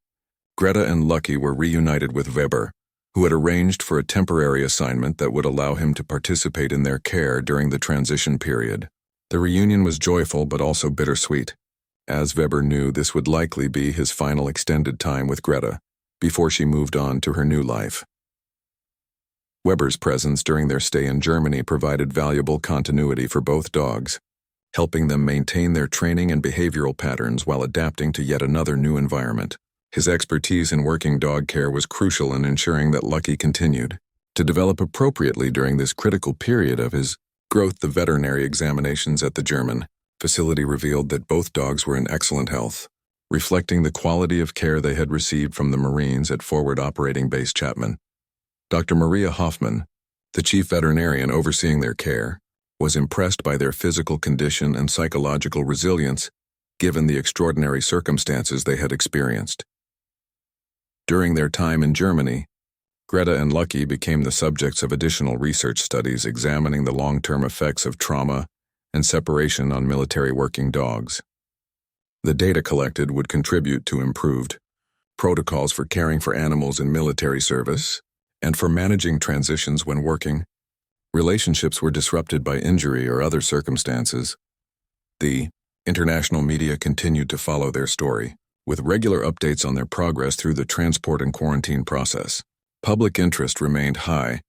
Greta and Lucky were reunited with Weber, who had arranged for a temporary assignment that would allow him to participate in their care during the transition period. The reunion was joyful but also bittersweet, as Weber knew this would likely be his final extended time with Greta before she moved on to her new life. Weber's presence during their stay in Germany provided valuable continuity for both dogs, helping them maintain their training and behavioral patterns while adapting to yet another new environment. His expertise in working dog care was crucial in ensuring that Lucky continued to develop appropriately during this critical period of his growth. The veterinary examinations at the German facility revealed that both dogs were in excellent health, reflecting the quality of care they had received from the Marines at Forward Operating Base Chapman. Dr. Maria Hoffman, the chief veterinarian overseeing their care, was impressed by their physical condition and psychological resilience given the extraordinary circumstances they had experienced. During their time in Germany, Greta and Lucky became the subjects of additional research studies examining the long-term effects of trauma and separation on military working dogs. The data collected would contribute to improved protocols for caring for animals in military service and for managing transitions when working. Relationships were disrupted by injury or other circumstances. The international media continued to follow their story, with regular updates on their progress through the transport and quarantine process. Public interest remained high,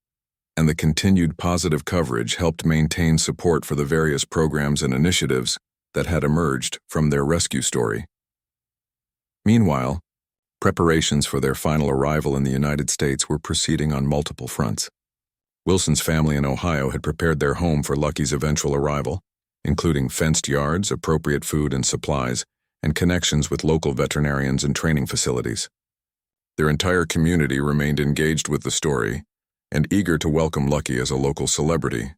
and the continued positive coverage helped maintain support for the various programs and initiatives that had emerged from their rescue story. Meanwhile, preparations for their final arrival in the United States were proceeding on multiple fronts. Wilson's family in Ohio had prepared their home for Lucky's eventual arrival, including fenced yards, appropriate food and supplies, and connections with local veterinarians and training facilities. Their entire community remained engaged with the story and eager to welcome Lucky as a local celebrity.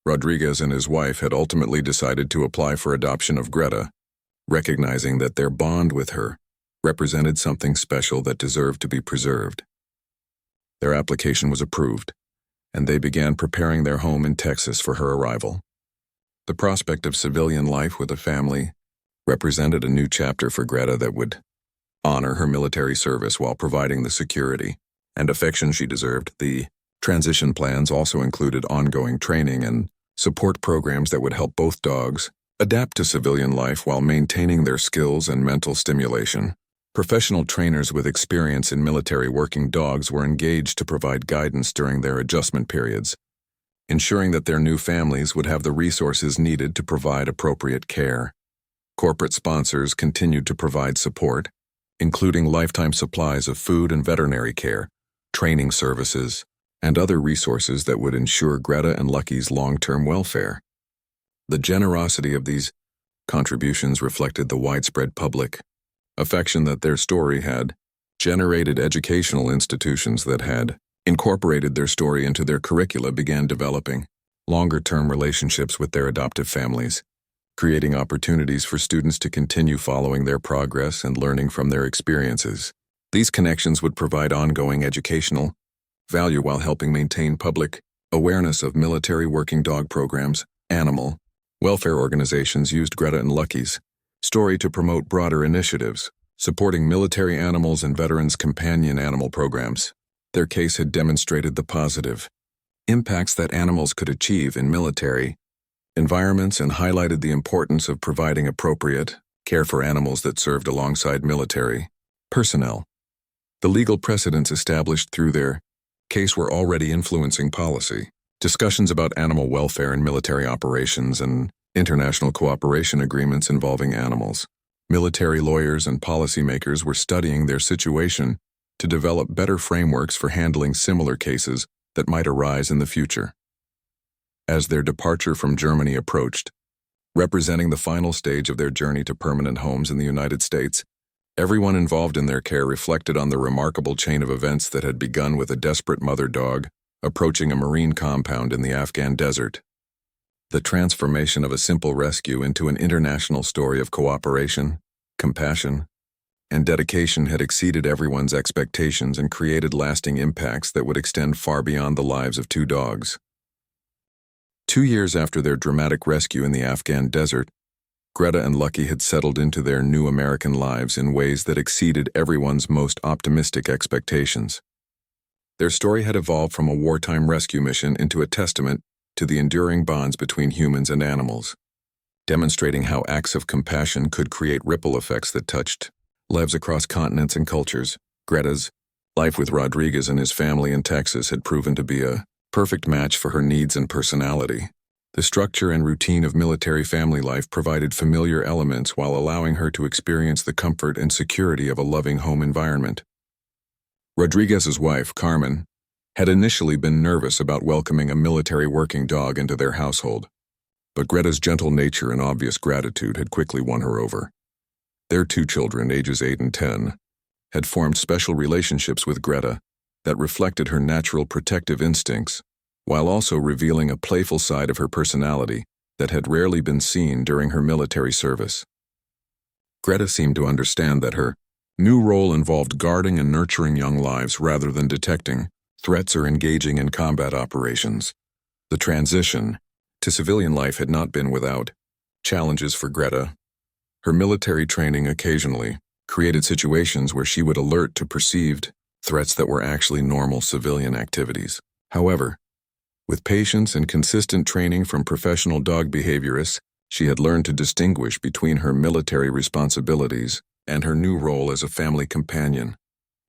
Rodriguez and his wife had ultimately decided to apply for adoption of Greta, recognizing that their bond with her represented something special that deserved to be preserved. Their application was approved, and they began preparing their home in Texas for her arrival. The prospect of civilian life with a family represented a new chapter for Greta that would honor her military service while providing the security and affection she deserved. The transition plans also included ongoing training and support programs that would help both dogs adapt to civilian life while maintaining their skills and mental stimulation. Professional trainers with experience in military working dogs were engaged to provide guidance during their adjustment periods, ensuring that their new families would have the resources needed to provide appropriate care. Corporate sponsors continued to provide support, including lifetime supplies of food and veterinary care, training services, and other resources that would ensure Greta and Lucky's long-term welfare. The generosity of these contributions reflected the widespread public affection that their story had generated. Educational institutions that had incorporated their story into their curricula began developing longer-term relationships with their adoptive families, creating opportunities for students to continue following their progress and learning from their experiences. These connections would provide ongoing educational value while helping maintain public awareness of military working dog programs. Animal welfare organizations used Greta and Lucky's story to promote broader initiatives, supporting military animals and veterans' companion animal programs. Their case had demonstrated the positive impacts that animals could achieve in military environments and highlighted the importance of providing appropriate care for animals that served alongside military personnel. The legal precedents established through their case were already influencing policy. Discussions about animal welfare in military operations and international cooperation agreements involving animals. Military lawyers and policymakers were studying their situation to develop better frameworks for handling similar cases that might arise in the future. As their departure from Germany approached, representing the final stage of their journey to permanent homes in the United States, everyone involved in their care reflected on the remarkable chain of events that had begun with a desperate mother dog approaching a marine compound in the Afghan desert. The transformation of a simple rescue into an international story of cooperation, compassion, and dedication had exceeded everyone's expectations and created lasting impacts that would extend far beyond the lives of two dogs. 2 years after their dramatic rescue in the Afghan desert, Greta and Lucky had settled into their new American lives in ways that exceeded everyone's most optimistic expectations. Their story had evolved from a wartime rescue mission into a testament to the enduring bonds between humans and animals, demonstrating how acts of compassion could create ripple effects that touched lives across continents and cultures. Greta's life with Rodriguez and his family in Texas had proven to be a perfect match for her needs and personality. The structure and routine of military family life provided familiar elements while allowing her to experience the comfort and security of a loving home environment. Rodriguez's wife, Carmen, had initially been nervous about welcoming a military working dog into their household, but Greta's gentle nature and obvious gratitude had quickly won her over. Their 2 children, ages 8 and 10, had formed special relationships with Greta that reflected her natural protective instincts, while also revealing a playful side of her personality that had rarely been seen during her military service. Greta seemed to understand that her new role involved guarding and nurturing young lives rather than detecting threats or engaging in combat operations. The transition to civilian life had not been without challenges for Greta. Her military training occasionally created situations where she would alert to perceived threats that were actually normal civilian activities. However, with patience and consistent training from professional dog behaviorists, she had learned to distinguish between her military responsibilities and her new role as a family companion.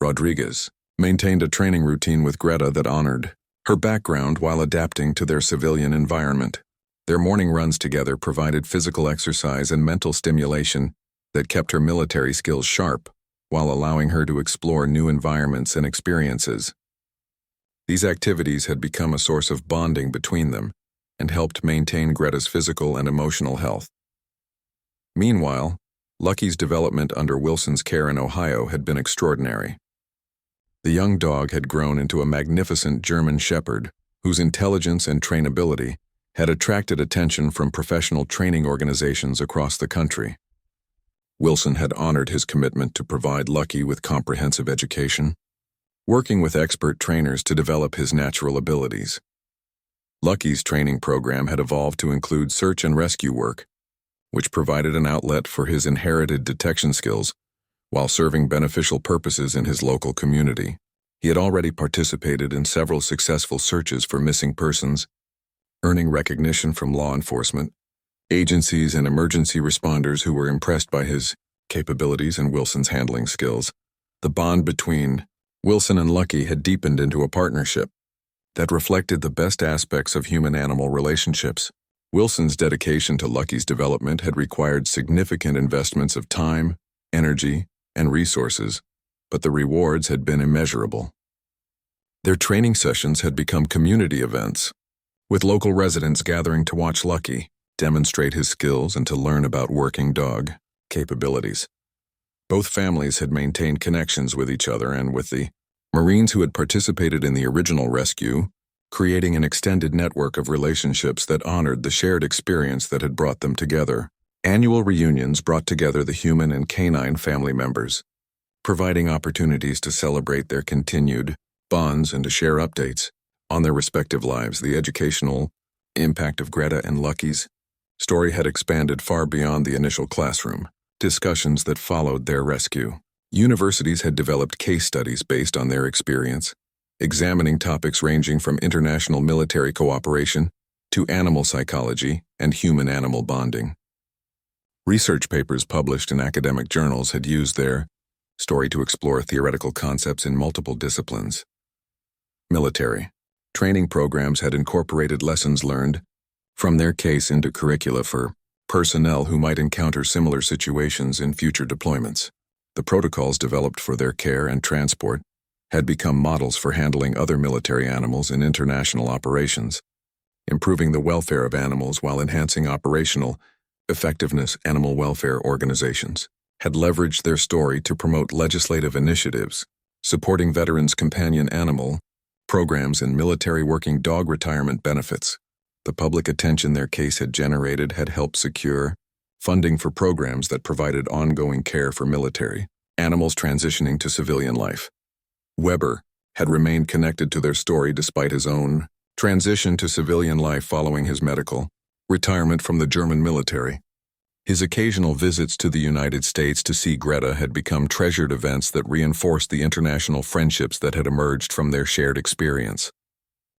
Rodriguez maintained a training routine with Greta that honored her background while adapting to their civilian environment. Their morning runs together provided physical exercise and mental stimulation that kept her military skills sharp while allowing her to explore new environments and experiences. These activities had become a source of bonding between them, and helped maintain Greta's physical and emotional health. Meanwhile, Lucky's development under Wilson's care in Ohio had been extraordinary. The young dog had grown into a magnificent German shepherd whose intelligence and trainability had attracted attention from professional training organizations across the country. Wilson had honored his commitment to provide Lucky with comprehensive education, working with expert trainers to develop his natural abilities. Lucky's training program had evolved to include search and rescue work, which provided an outlet for his inherited detection skills while serving beneficial purposes in his local community. He had already participated in several successful searches for missing persons, earning recognition from law enforcement, agencies, and emergency responders who were impressed by his capabilities and Wilson's handling skills. The bond between Wilson and Lucky had deepened into a partnership that reflected the best aspects of human-animal relationships. Wilson's dedication to Lucky's development had required significant investments of time, energy, and resources, but the rewards had been immeasurable. Their training sessions had become community events, with local residents gathering to watch Lucky demonstrate his skills and to learn about working dog capabilities. Both families had maintained connections with each other and with the Marines who had participated in the original rescue, creating an extended network of relationships that honored the shared experience that had brought them together. Annual reunions brought together the human and canine family members, providing opportunities to celebrate their continued bonds and to share updates on their respective lives. The educational impact of Greta and Lucky's story had expanded far beyond the initial classroom discussions that followed their rescue. Universities had developed case studies based on their experience, examining topics ranging from international military cooperation to animal psychology and human-animal bonding. Research papers published in academic journals had used their story to explore theoretical concepts in multiple disciplines. Military training programs had incorporated lessons learned from their case into curricula for personnel who might encounter similar situations in future deployments. The protocols developed for their care and transport had become models for handling other military animals in international operations, improving the welfare of animals while enhancing operational effectiveness. Animal welfare organizations had leveraged their story to promote legislative initiatives, supporting veterans' companion animal programs and military working dog retirement benefits. The public attention their case had generated had helped secure funding for programs that provided ongoing care for military animals transitioning to civilian life. Weber had remained connected to their story despite his own transition to civilian life following his medical retirement from the German military. His occasional visits to the United States to see Greta had become treasured events that reinforced the international friendships that had emerged from their shared experience.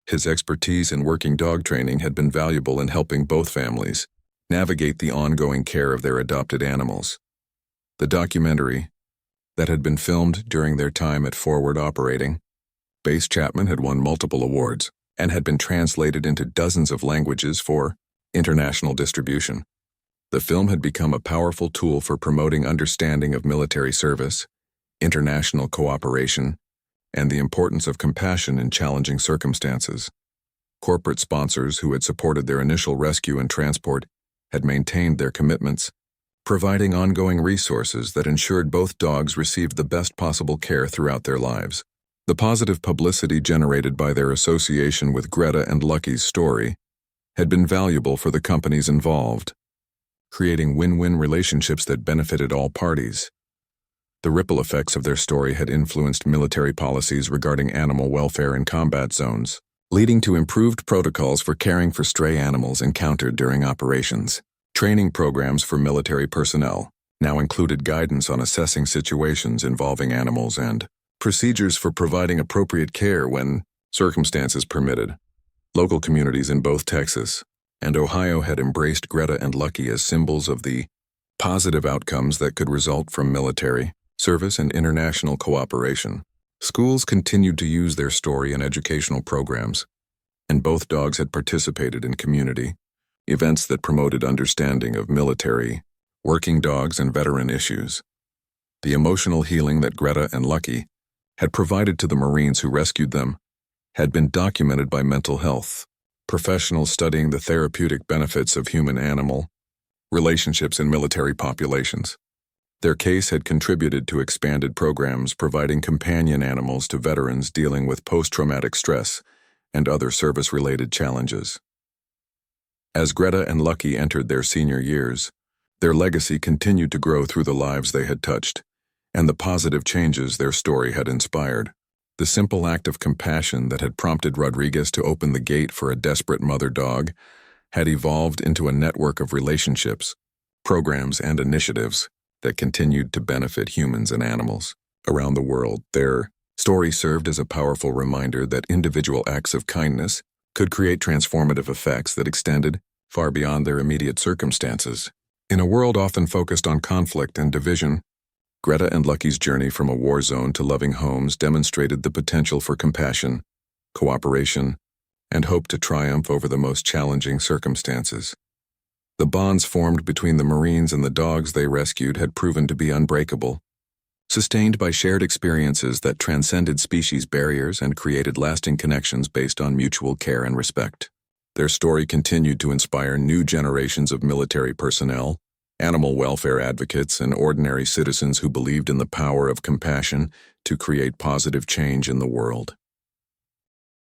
His expertise in working dog training had been valuable in helping both families navigate the ongoing care of their adopted animals. The documentary that had been filmed during their time at Forward Operating Base Chapman had won multiple awards and had been translated into dozens of languages for international distribution. The film had become a powerful tool for promoting understanding of military service, international cooperation, and the importance of compassion in challenging circumstances. Corporate sponsors who had supported their initial rescue and transport had maintained their commitments, providing ongoing resources that ensured both dogs received the best possible care throughout their lives. The positive publicity generated by their association with Greta and Lucky's story had been valuable for the companies involved, creating win-win relationships that benefited all parties. The ripple effects of their story had influenced military policies regarding animal welfare in combat zones, leading to improved protocols for caring for stray animals encountered during operations. Training programs for military personnel now included guidance on assessing situations involving animals and procedures for providing appropriate care when circumstances permitted. Local communities in both Texas and Ohio had embraced Greta and Lucky as symbols of the positive outcomes that could result from military service and international cooperation. Schools continued to use their story in educational programs, and both dogs had participated in community events that promoted understanding of military, working dogs, and veteran issues. The emotional healing that Greta and Lucky had provided to the Marines who rescued them had been documented by mental health professionals studying the therapeutic benefits of human-animal relationships in military populations. Their case had contributed to expanded programs providing companion animals to veterans dealing with post-traumatic stress and other service-related challenges. As Greta and Lucky entered their senior years, their legacy continued to grow through the lives they had touched and the positive changes their story had inspired. The simple act of compassion that had prompted Rodriguez to open the gate for a desperate mother dog had evolved into a network of relationships, programs, and initiatives that continued to benefit humans and animals around the world. Their story served as a powerful reminder that individual acts of kindness could create transformative effects that extended far beyond their immediate circumstances. In a world often focused on conflict and division, Greta and Lucky's journey from a war zone to loving homes demonstrated the potential for compassion, cooperation, and hope to triumph over the most challenging circumstances. The bonds formed between the Marines and the dogs they rescued had proven to be unbreakable, sustained by shared experiences that transcended species barriers and created lasting connections based on mutual care and respect. Their story continued to inspire new generations of military personnel, animal welfare advocates, and ordinary citizens who believed in the power of compassion to create positive change in the world.